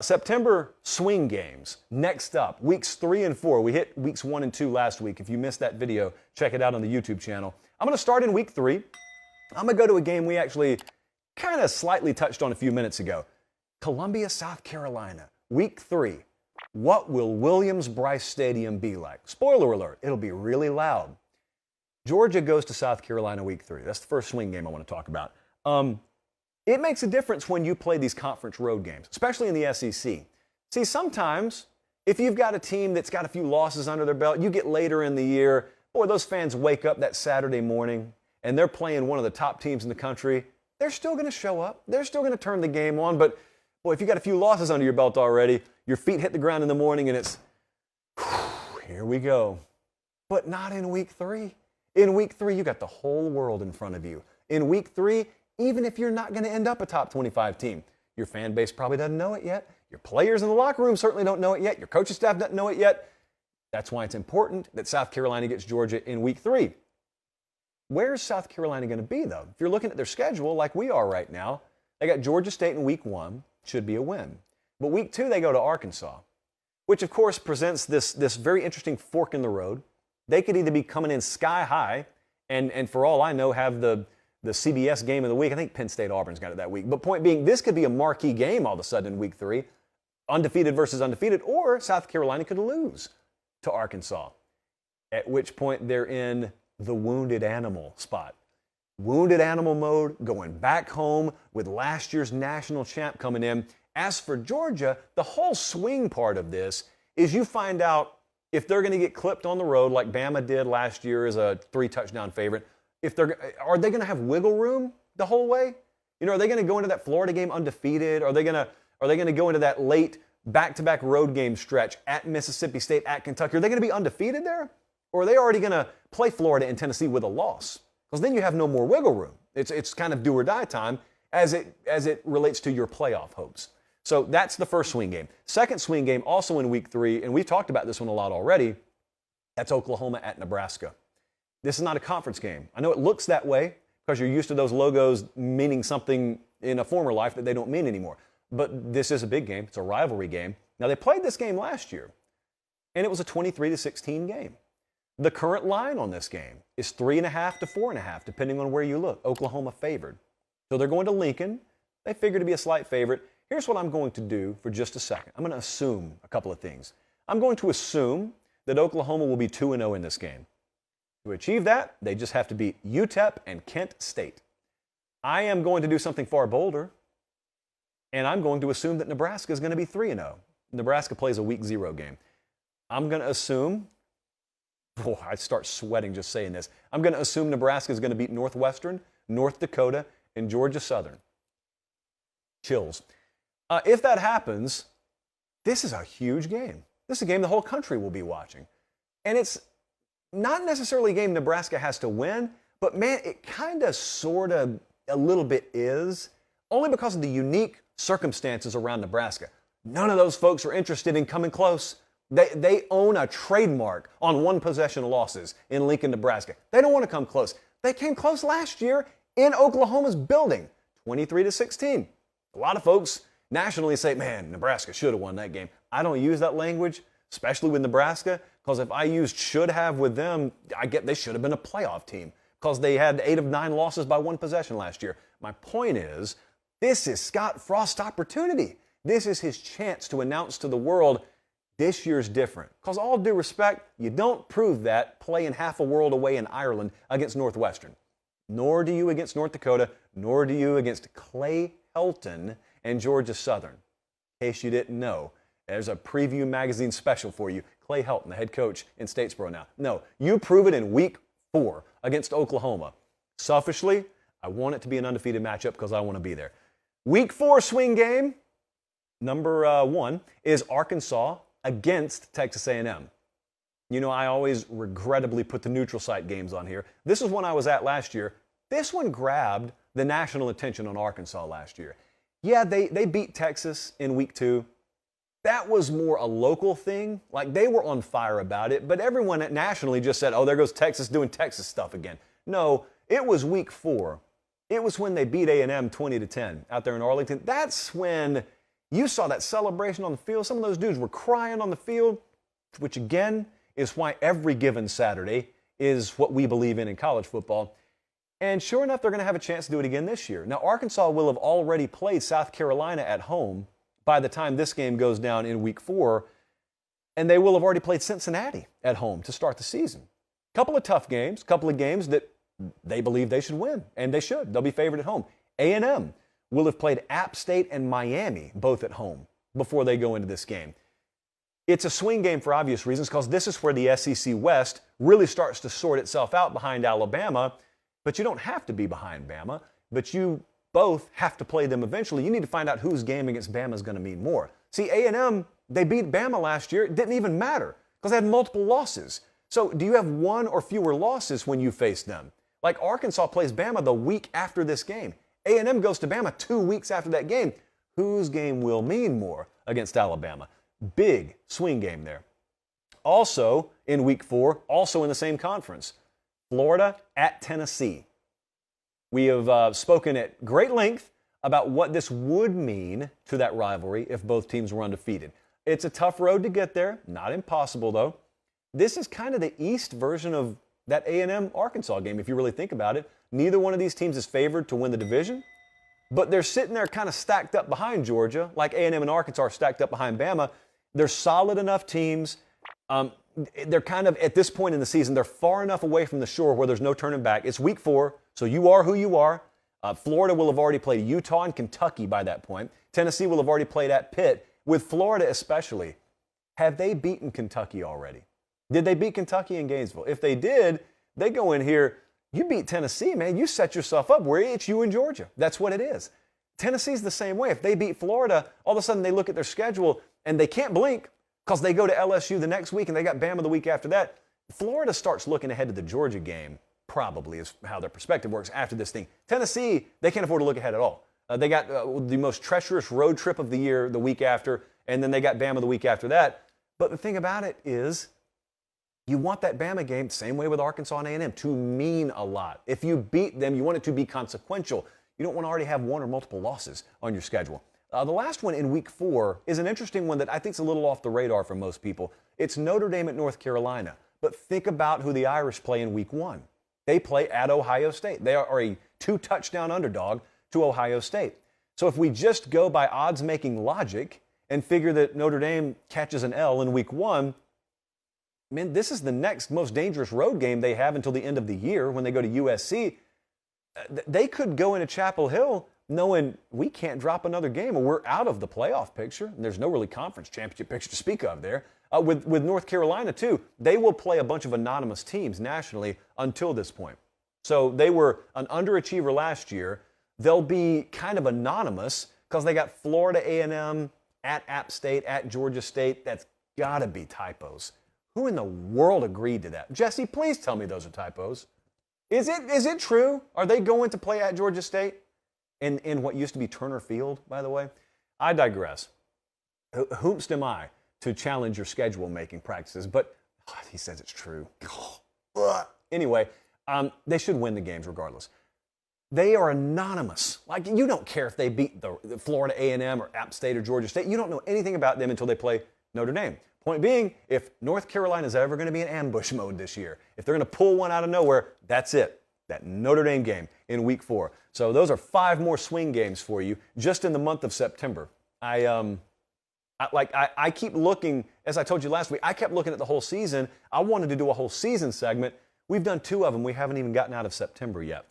September swing games. Next up, weeks 3 and 4. We hit weeks 1 and 2 last week. If you missed that video, check it out on the YouTube channel. I'm going to start in week 3. I'm going to go to a game we actually kind of slightly touched on a few minutes ago. Columbia, South Carolina, week 3. What will Williams-Brice Stadium be like? Spoiler alert, it'll be really loud. Georgia goes to South Carolina week 3. That's the first swing game I want to talk about. It makes a difference when you play these conference road games, especially in the SEC. See, sometimes if you've got a team that's got a few losses under their belt, you get later in the year, boy, those fans wake up that Saturday morning and they're playing one of the top teams in the country. They're still going to show up. They're still going to turn the game on. But, boy, if you got a few losses under your belt already, your feet hit the ground in the morning and it's, here we go. But not in week 3. In week 3, you got the whole world in front of you. In week 3, even if you're not going to end up a top 25 team, your fan base probably doesn't know it yet. Your players in the locker room certainly don't know it yet. Your coaching staff doesn't know it yet. That's why it's important that South Carolina gets Georgia in week 3. Where's South Carolina going to be, though? If you're looking at their schedule like we are right now, they got Georgia State in week 1, should be a win. But week 2, they go to Arkansas, which, of course, presents this very interesting fork in the road. They could either be coming in sky high and for all I know, have the CBS game of the week. I think Penn State Auburn's got it that week. But point being, this could be a marquee game all of a sudden in week 3, undefeated versus undefeated, or South Carolina could lose to Arkansas, at which point they're in the wounded animal spot. Wounded animal mode, going back home with last year's national champ coming in. As for Georgia, the whole swing part of this is you find out if they're going to get clipped on the road like Bama did last year as a 3-touchdown favorite. Are they going to have wiggle room the whole way? Are they going to go into that Florida game undefeated? Are they going to go into that late back-to-back road game stretch at Mississippi State, at Kentucky? Are they going to be undefeated there? Or are they already going to play Florida and Tennessee with a loss? Because then you have no more wiggle room. It's kind of do or die time as it relates to your playoff hopes. So that's the first swing game. Second swing game, also in week 3, and we've talked about this one a lot already, that's Oklahoma at Nebraska. This is not a conference game. I know it looks that way because you're used to those logos meaning something in a former life that they don't mean anymore. But this is a big game. It's a rivalry game. Now, they played this game last year, and it was a 23-16 game. The current line on this game is 3.5 to 4.5, depending on where you look. Oklahoma favored. So they're going to Lincoln. They figure to be a slight favorite. Here's what I'm going to do for just a second. I'm going to assume a couple of things. I'm going to assume that Oklahoma will be 2-0 in this game. To achieve that, they just have to beat UTEP and Kent State. I am going to do something far bolder, and I'm going to assume that Nebraska is going to be 3-0. Nebraska plays a week 0 game. I'm going to assume, I start sweating just saying this. I'm going to assume Nebraska is going to beat Northwestern, North Dakota, and Georgia Southern. Chills. If that happens, this is a huge game. This is a game the whole country will be watching. And it's not necessarily a game Nebraska has to win, but man, it kind of, sort of, a little bit is, only because of the unique circumstances around Nebraska. None of those folks are interested in coming close. They own a trademark on one-possession losses in Lincoln, Nebraska. They don't want to come close. They came close last year in Oklahoma's building, 23-16. A lot of folks nationally say, man, Nebraska should have won that game. I don't use that language, especially with Nebraska, because if I used should have with them, they should have been a playoff team because they had 8 of 9 losses by one possession last year. My point is, this is Scott Frost's opportunity. This is his chance to announce to the world, this year's different. Because all due respect, you don't prove that playing half a world away in Ireland against Northwestern. Nor do you against North Dakota, nor do you against Clay Helton and Georgia Southern. In case you didn't know, there's a preview magazine special for you. Clay Helton, the head coach in Statesboro now. No, you prove it in week 4 against Oklahoma. Selfishly, I want it to be an undefeated matchup because I want to be there. Week 4 swing game, number 1, is Arkansas against Texas A&M. I always regrettably put the neutral site games on here. This is one I was at last year. This one grabbed the national attention on Arkansas last year. Yeah, they beat Texas in week 2. That was more a local thing. Like, they were on fire about it, but everyone nationally just said, oh, there goes Texas doing Texas stuff again. No, it was week 4. It was when they beat A&M 20-10 out there in Arlington. That's when You saw that celebration on the field. Some of those dudes were crying on the field, which again is why every given Saturday is what we believe in college football. And sure enough, they're going to have a chance to do it again this year. Now, Arkansas will have already played South Carolina at home by the time this game goes down in week 4, and they will have already played Cincinnati at home to start the season. Couple of tough games, couple of games that they believe they should win, and they should. They'll be favored at home. A&M will have played App State and Miami both at home before they go into this game. It's a swing game for obvious reasons because this is where the SEC West really starts to sort itself out behind Alabama. But you don't have to be behind Bama, but you both have to play them eventually. You need to find out whose game against Bama is going to mean more. See, A&M, they beat Bama last year. It didn't even matter because they had multiple losses. So do you have one or fewer losses when you face them? Like Arkansas plays Bama the week after this game. A&M goes to Bama 2 weeks after that game. Whose game will mean more against Alabama? Big swing game there. Also in week 4, also in the same conference, Florida at Tennessee. We have spoken at great length about what this would mean to that rivalry if both teams were undefeated. It's a tough road to get there, not impossible though. This is kind of the East version of that A&M Arkansas game if you really think about it. Neither one of these teams is favored to win the division, but they're sitting there kind of stacked up behind Georgia, like A&M and Arkansas are stacked up behind Bama. They're solid enough teams. They're kind of, at this point in the season, they're far enough away from the shore where there's no turning back. It's week 4, so you are who you are. Florida will have already played Utah and Kentucky by that point. Tennessee will have already played at Pitt. With Florida especially, have they beaten Kentucky already? Did they beat Kentucky in Gainesville? If they did, they go in here, you beat Tennessee, man, you set yourself up where it's you and Georgia. That's what it is. Tennessee's the same way. If they beat Florida, all of a sudden they look at their schedule and they can't blink, because they go to LSU the next week and they got Bama the week after that. Florida starts looking ahead to the Georgia game, probably is how their perspective works after this thing. Tennessee, they can't afford to look ahead at all. They got the most treacherous road trip of the year the week after, and then they got Bama the week after that. But the thing about it is, you want that Bama game, same way with Arkansas and A&M, to mean a lot. If you beat them, you want it to be consequential. You don't want to already have one or multiple losses on your schedule. The last one in week 4 is an interesting one that I think is a little off the radar for most people. It's Notre Dame at North Carolina. But think about who the Irish play in week 1. They play at Ohio State. They are a 2-touchdown underdog to Ohio State. So if we just go by odds-making logic and figure that Notre Dame catches an L in week 1, man, this is the next most dangerous road game they have until the end of the year when they go to USC. They could go into Chapel Hill knowing we can't drop another game or we're out of the playoff picture. And there's no really conference championship picture to speak of there. With North Carolina, too, they will play a bunch of anonymous teams nationally until this point. So they were an underachiever last year. They'll be kind of anonymous because they got Florida A&M at App State, at Georgia State. That's got to be typos. Who in the world agreed to that? Jesse, please tell me those are typos. Is it true? Are they going to play at Georgia State in what used to be Turner Field, by the way? I digress. Whomst am I to challenge your schedule-making practices? But he says it's true. Anyway, they should win the games regardless. They are anonymous. Like, you don't care if they beat the Florida A&M or App State or Georgia State. You don't know anything about them until they play Notre Dame. Point being, if North Carolina is ever going to be in ambush mode this year, if they're going to pull one out of nowhere, that's it. That Notre Dame game in week 4. So those are 5 more swing games for you just in the month of September. I keep looking, as I told you last week, I kept looking at the whole season. I wanted to do a whole season segment. We've done 2 of them. We haven't even gotten out of September yet.